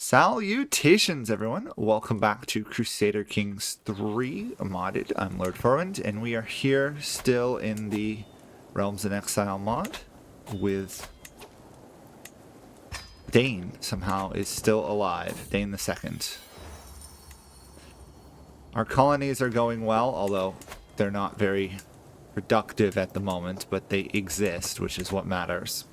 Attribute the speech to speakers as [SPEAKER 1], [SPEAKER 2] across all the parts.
[SPEAKER 1] Salutations, everyone! Welcome back to Crusader Kings 3 Modded. I'm Lord Forwind, and we are here still in the Realms in Exile mod with Dain. Somehow is still alive. Dain the Second. Our colonies are going well, although they're not very productive at the moment, but they exist, which is what matters.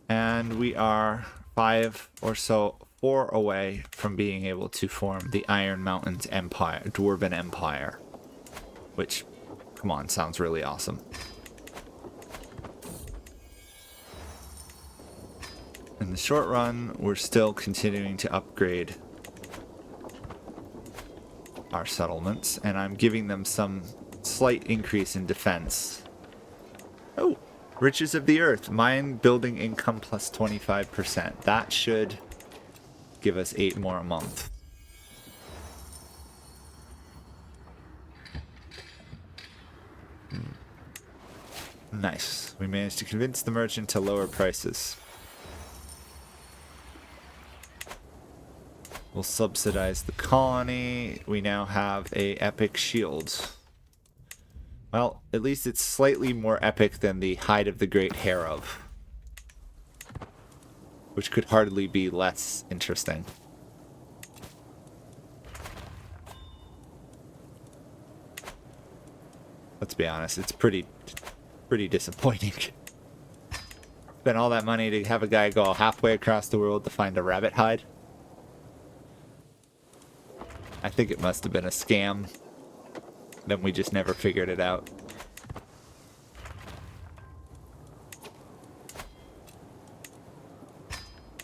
[SPEAKER 1] And we are 4 away from being able to form the Iron Mountains Empire, Dwarven Empire. Which, come on, sounds really awesome. In the short run, we're still continuing to upgrade our settlements, and I'm giving them some slight increase in defense. Oh, Riches of the Earth, mine building income plus 25%. That should give us 8 more a month. Nice. We managed to convince the merchant to lower prices. We'll subsidize the colony. We now have a epic shield. Well, at least it's slightly more epic than the Hide of the Great Hereof, which could hardly be less interesting. Let's be honest, it's pretty disappointing. Spent all that money to have a guy go halfway across the world to find a rabbit hide. I think it must have been a scam. Then we just never figured it out.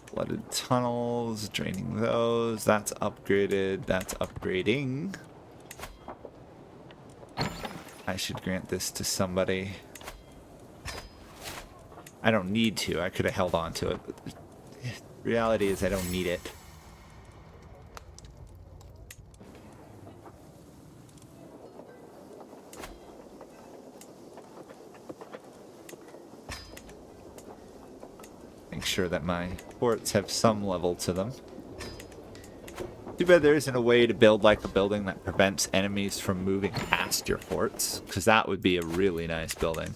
[SPEAKER 1] Flooded tunnels, draining those. That's upgraded. That's upgrading. I should grant this to somebody. I don't need to. I could have held on to it. But the reality is I don't need it. Make sure that my forts have some level to them. Too bad there isn't a way to build like a building that prevents enemies from moving past your forts, because that would be a really nice building.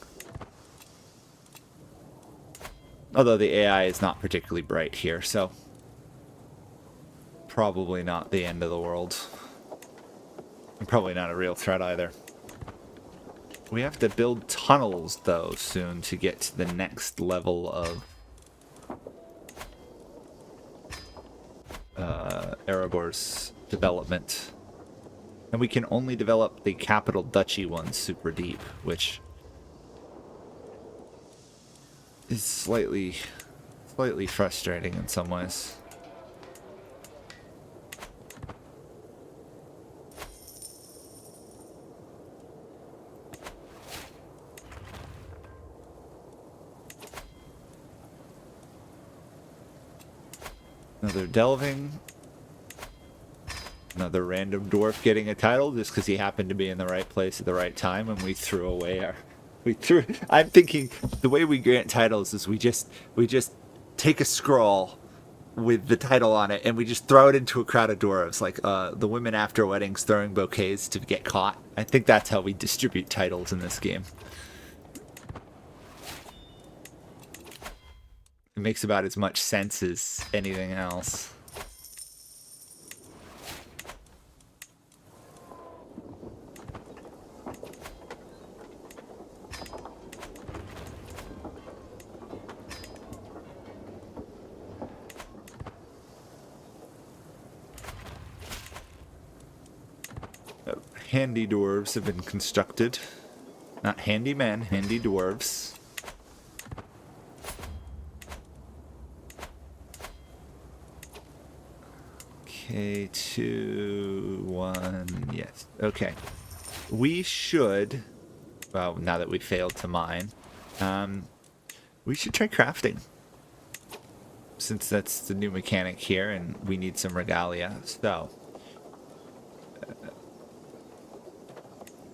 [SPEAKER 1] Although the AI is not particularly bright here, so probably not the end of the world. And probably not a real threat either. We have to build tunnels, though, soon to get to the next level of Erebor's development. And we can only develop the capital duchy ones super deep, which is slightly frustrating in some ways. Another delving. Another random dwarf getting a title just because he happened to be in the right place at the right time, and we threw away our... I'm thinking the way we grant titles is we just take a scroll with the title on it and we just throw it into a crowd of dwarves, like the women after weddings throwing bouquets to get caught. I think that's how we distribute titles in this game. It makes about as much sense as anything else. Handy dwarves have been constructed. Not handy men, handy dwarves. Okay, 2, 1, yes. Okay. We should, well, now that we failed to mine, we should try crafting. Since that's the new mechanic here and we need some regalia. So,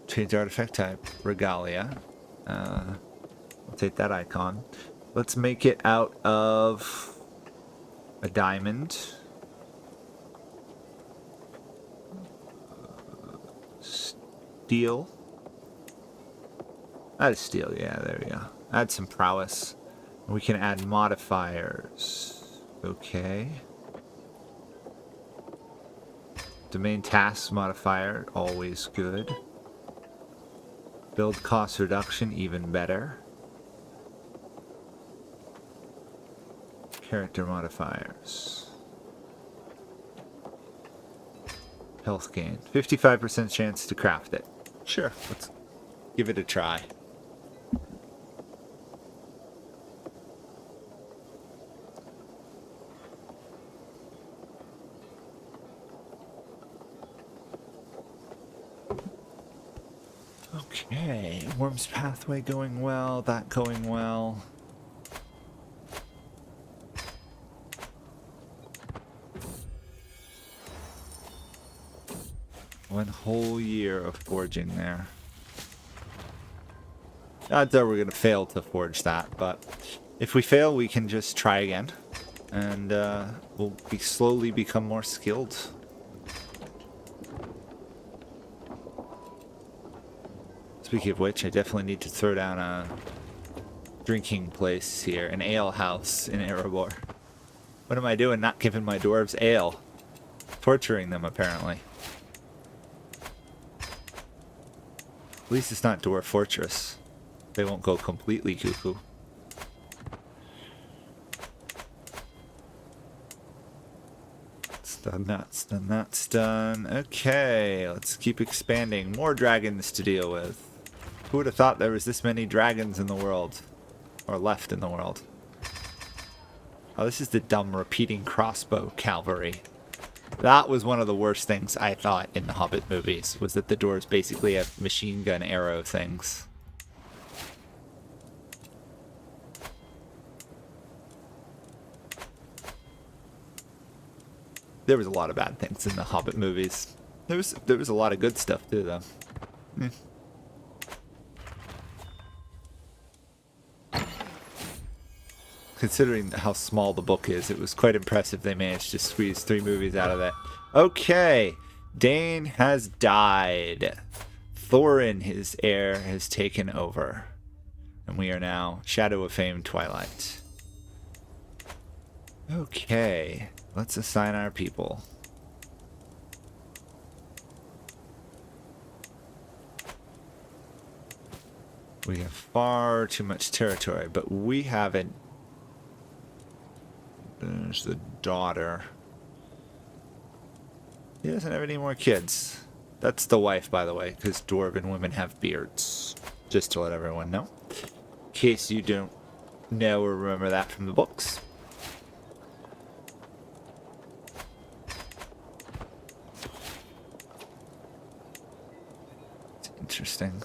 [SPEAKER 1] change artifact type, regalia. We'll take that icon. Let's make it out of a diamond. steel. Add a steel, yeah, there we go. Add some prowess. We can add modifiers. Okay. Domain tasks modifier, always good. Build cost reduction, even better. Character modifiers. Health gain. 55% chance to craft it. Sure, let's give it a try. Okay, Worm's Pathway going well, that going well. One whole year of forging there. Odds are we're going to fail to forge that, but if we fail, we can just try again. And we'll slowly become more skilled. Speaking of which, I definitely need to throw down a drinking place here, an ale house in Erebor. What am I doing not giving my dwarves ale? Torturing them, apparently. At least it's not Dwarf Fortress. They won't go completely cuckoo. It's done, that's done, that's done. Okay, let's keep expanding. More dragons to deal with. Who would have thought there was this many dragons in the world? Or left in the world? Oh, this is the dumb repeating crossbow cavalry. That was one of the worst things I thought in the Hobbit movies, was that the dwarves basically have machine gun arrow things. There was a lot of bad things in the Hobbit movies. There was a lot of good stuff too, though. Considering how small the book is, it was quite impressive they managed to squeeze 3 movies out of it. Okay, Dain has died. Thorin, his heir, has taken over. And we are now Shadow of Fame Twilight. Okay, let's assign our people. We have far too much territory, but we haven't. There's the daughter. He doesn't have any more kids. That's the wife, by the way, because dwarven women have beards. Just to let everyone know. In case you don't know or remember that from the books. It's interesting.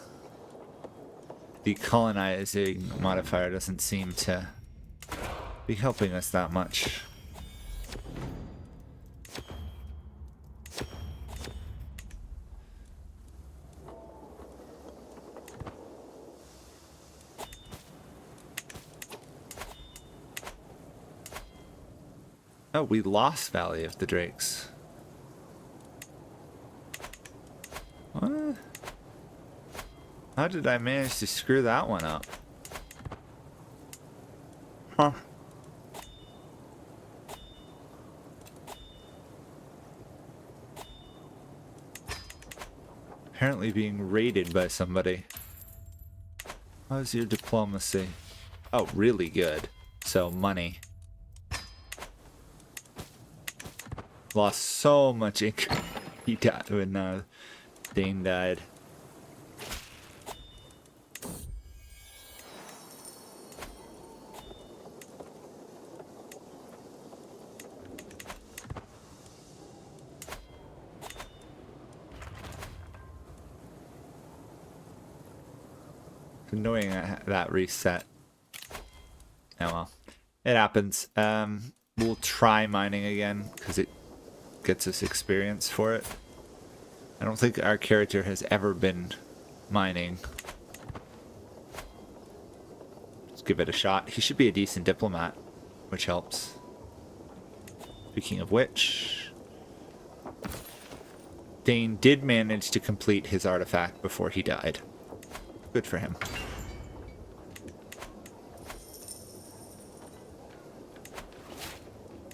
[SPEAKER 1] The colonizing modifier doesn't seem to be helping us that much. Oh, we lost Valley of the Drakes. What? How did I manage to screw that one up? Huh. Apparently being raided by somebody. How's your diplomacy? Oh, really good. So, money. Lost so much ink. He died when Dain died. It's annoying that reset. Oh well. It happens. We'll try mining again because it gets us experience for it. I don't think our character has ever been mining. Let's give it a shot. He should be a decent diplomat, which helps. Speaking of which, Dain did manage to complete his artifact before he died. Good for him.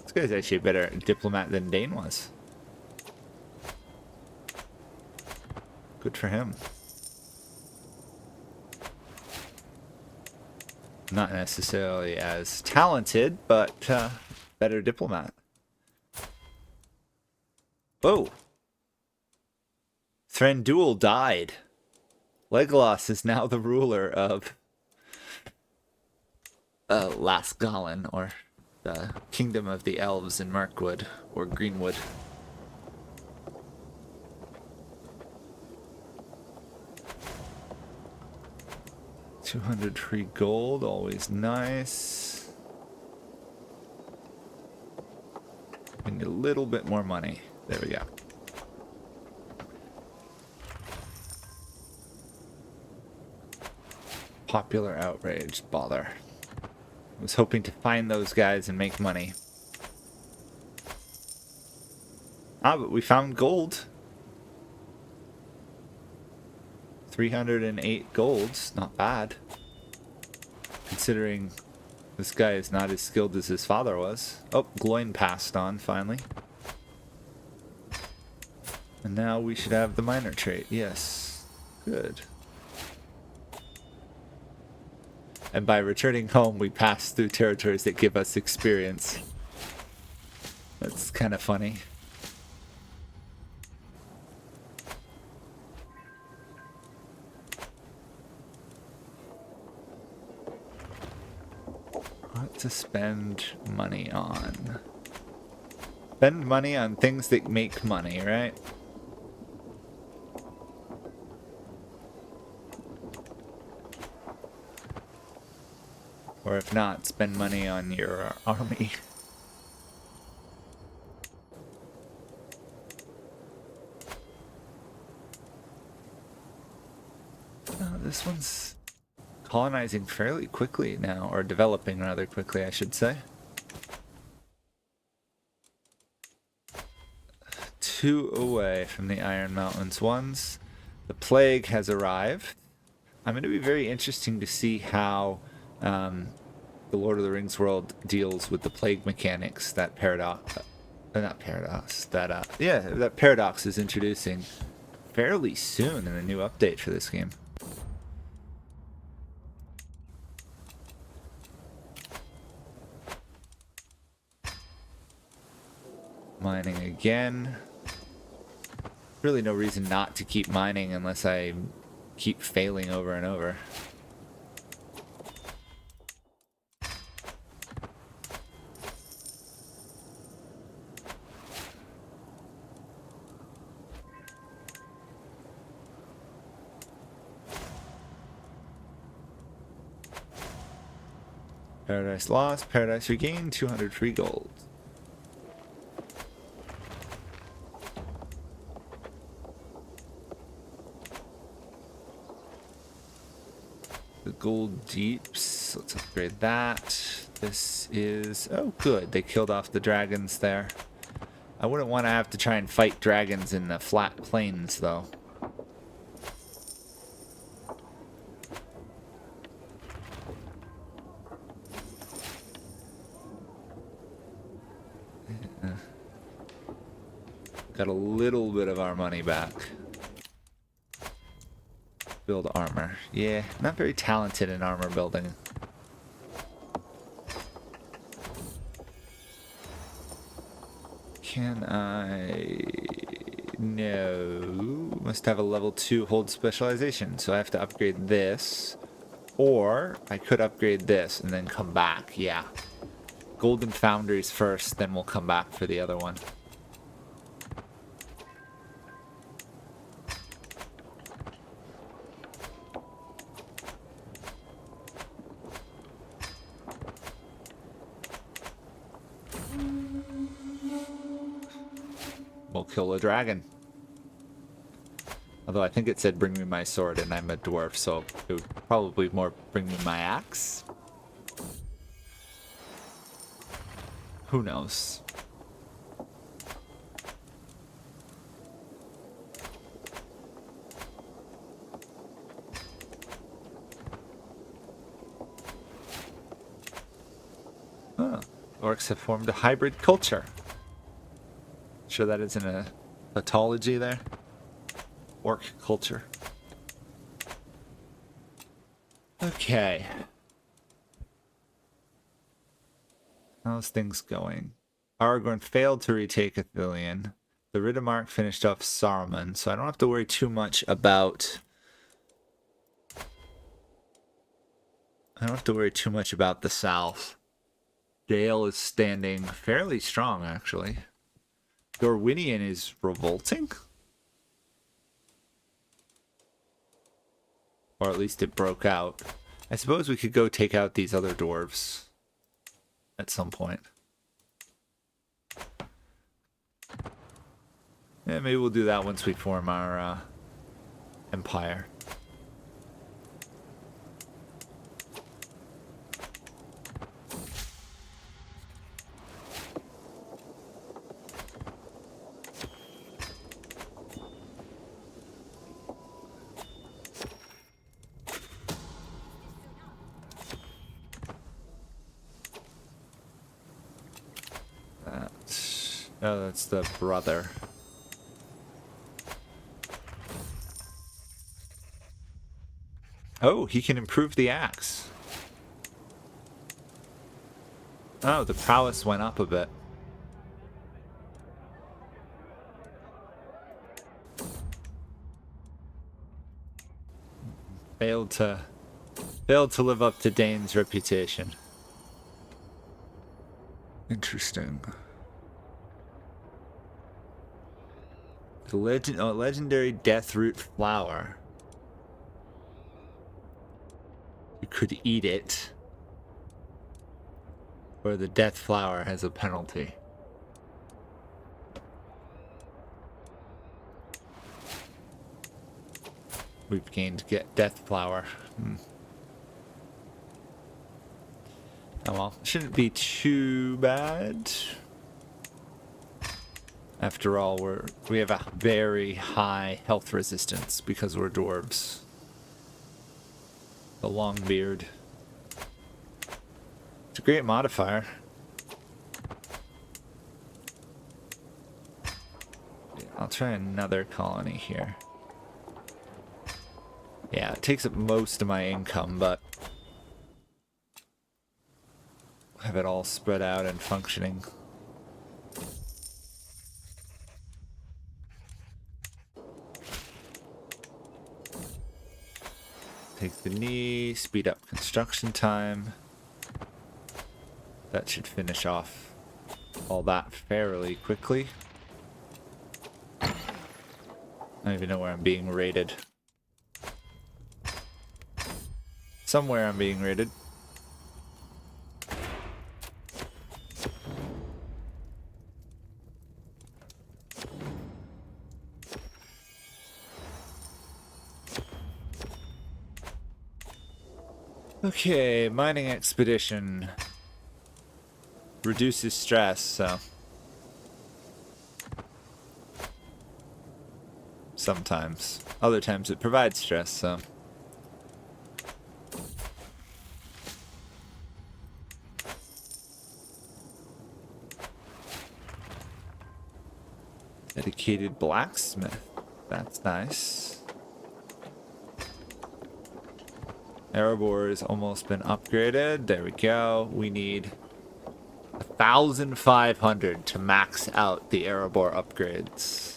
[SPEAKER 1] This guy's actually a better diplomat than Dain was. Good for him. Not necessarily as talented, but better diplomat. Whoa. Thranduil died. Legolas is now the ruler of Lasgalen, or the Kingdom of the Elves in Mirkwood, or Greenwood. $200 free gold, always nice. We need a little bit more money. There we go. Popular outrage. Bother. I was hoping to find those guys and make money. Ah, but we found gold. 308 golds. Not bad. Considering this guy is not as skilled as his father was. Oh, Gloin passed on finally. And now we should have the minor trait. Yes. Good. And by returning home, we pass through territories that give us experience. That's kind of funny. What to spend money on? Spend money on things that make money, right? Or if not, spend money on your army. This one's colonizing fairly quickly now, or developing rather quickly, I should say. 2 away from the Iron Mountains ones. The plague has arrived. I'm going to be very interesting to see how the Lord of the Rings world deals with the plague mechanics that paradox, not paradox, that that paradox is introducing fairly soon in the new update for this game. Mining again. Really no reason not to keep mining unless I keep failing over and over. Paradise lost, paradise regained, 200 free gold. The gold deeps, let's upgrade that. This is, oh good, they killed off the dragons there. I wouldn't want to have to try and fight dragons in the flat plains though. Got a little bit of our money back. Build armor. Yeah, not very talented in armor building. Can I... No. Must have a level 2 hold specialization. So I have to upgrade this. Or I could upgrade this and then come back. Yeah. Golden Foundries first, then we'll come back for the other one. We'll kill a dragon. Although I think it said bring me my sword and I'm a dwarf, so it would probably more bring me my axe. Who knows? Orcs have formed a hybrid culture. Sure that isn't a tautology there? Orc culture. Okay. How's things going? Aragorn failed to retake Ithilien. The Riddermark finished off Saruman, so I don't have to worry too much about... I don't have to worry too much about the south. Dale is standing fairly strong, actually. Dorwinian is revolting? Or at least it broke out. I suppose we could go take out these other dwarves at some point. Yeah, maybe we'll do that once we form our empire. Oh, that's the brother. Oh, he can improve the axe. Oh, the prowess went up a bit. Failed to live up to Dain's reputation. Interesting. The legendary Deathroot flower. You could eat it, or the death flower has a penalty. We've gained death flower. Oh well, shouldn't be too bad. After all, we have a very high health resistance because we're dwarves. The long beard. It's a great modifier. I'll try another colony here. Yeah, it takes up most of my income, but have it all spread out and functioning. Take the knee, speed up construction time. That should finish off all that fairly quickly. I don't even know where I'm being raided. Somewhere I'm being raided. Okay, mining expedition reduces stress, so sometimes. Other times it provides stress, so dedicated blacksmith. That's nice. Erebor has almost been upgraded. There we go. We need 1,500 to max out the Erebor upgrades.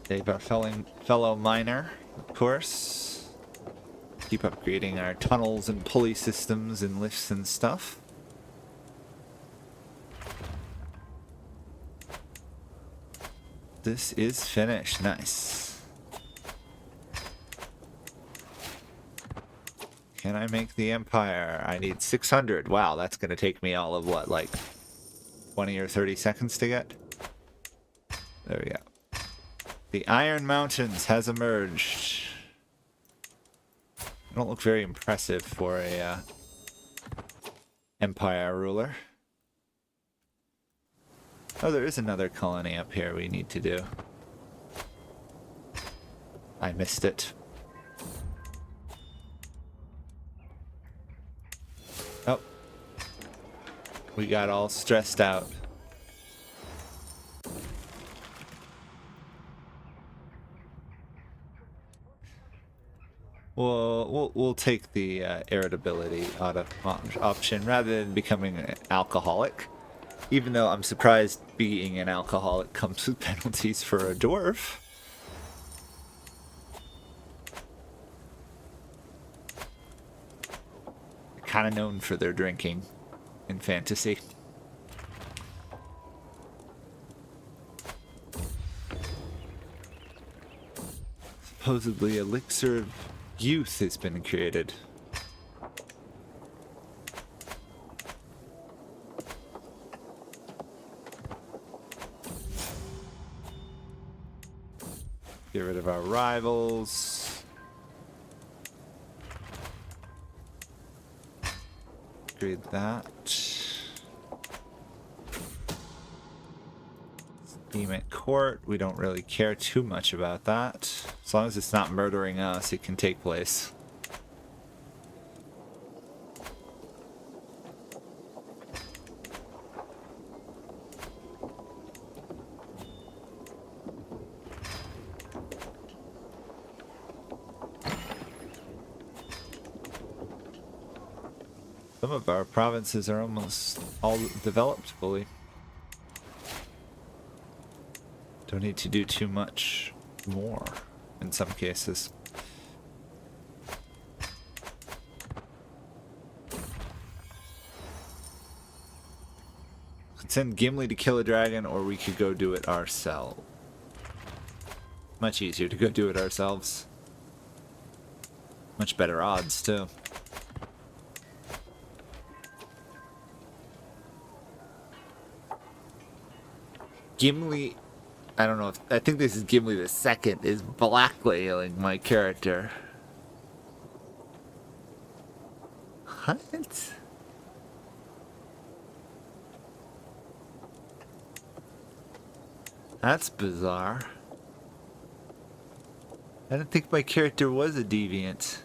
[SPEAKER 1] Save our fellow miner, of course. Keep upgrading our tunnels and pulley systems and lifts and stuff. This is finished. Nice. Can I make the Empire? I need 600. Wow, that's going to take me all of what, like 20 or 30 seconds to get? There we go. The Iron Mountains has emerged. They don't look very impressive for a Empire ruler. Oh, there is another colony up here we need to do. I missed it. Oh. We got all stressed out. We'll take the irritability option rather than becoming an alcoholic. Even though I'm surprised being an alcoholic comes with penalties for a dwarf. Kind of known for their drinking in fantasy. Supposedly, elixir of youth has been created. Get rid of our rivals. Upgrade that. Steam at court. We don't really care too much about that. As long as it's not murdering us, it can take place. Some of our provinces are almost all developed fully. Don't need to do too much more in some cases. Could send Gimli to kill a dragon, or we could go do it ourselves. Much easier to go do it ourselves. Much better odds, too. Gimli, I don't know if, I think this is Gimli the Second, is blackmailing my character. What? That's bizarre. I didn't think my character was a deviant.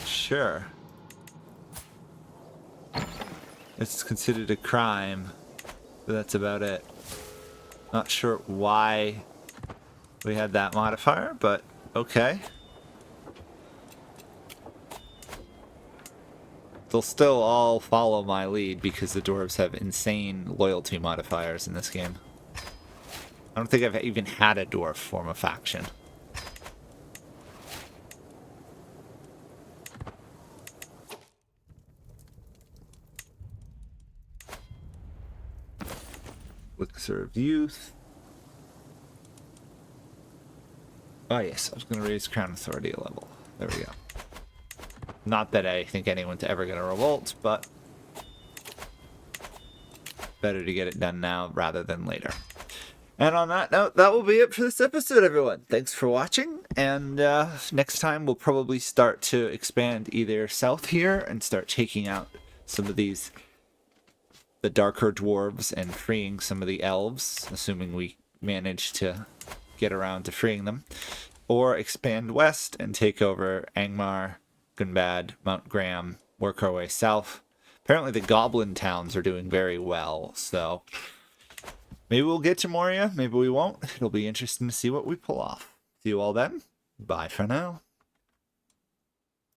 [SPEAKER 1] Sure. It's considered a crime, but that's about it. Not sure why we had that modifier, but okay. They'll still all follow my lead because the dwarves have insane loyalty modifiers in this game. I don't think I've even had a dwarf form a faction. Elixir of Youth. Oh yes, I was going to raise Crown Authority a level. There we go. Not that I think anyone's ever going to revolt, but better to get it done now rather than later. And on that note, that will be it for this episode, everyone. Thanks for watching, and next time we'll probably start to expand either south here and start taking out some of these the darker dwarves and freeing some of the elves, assuming we manage to get around to freeing them, or expand west and take over Angmar, Gunbad, Mount Graham, work our way south. Apparently the goblin towns are doing very well, so maybe we'll get to Moria, maybe we won't. It'll be interesting to see what we pull off. See you all then. Bye for now.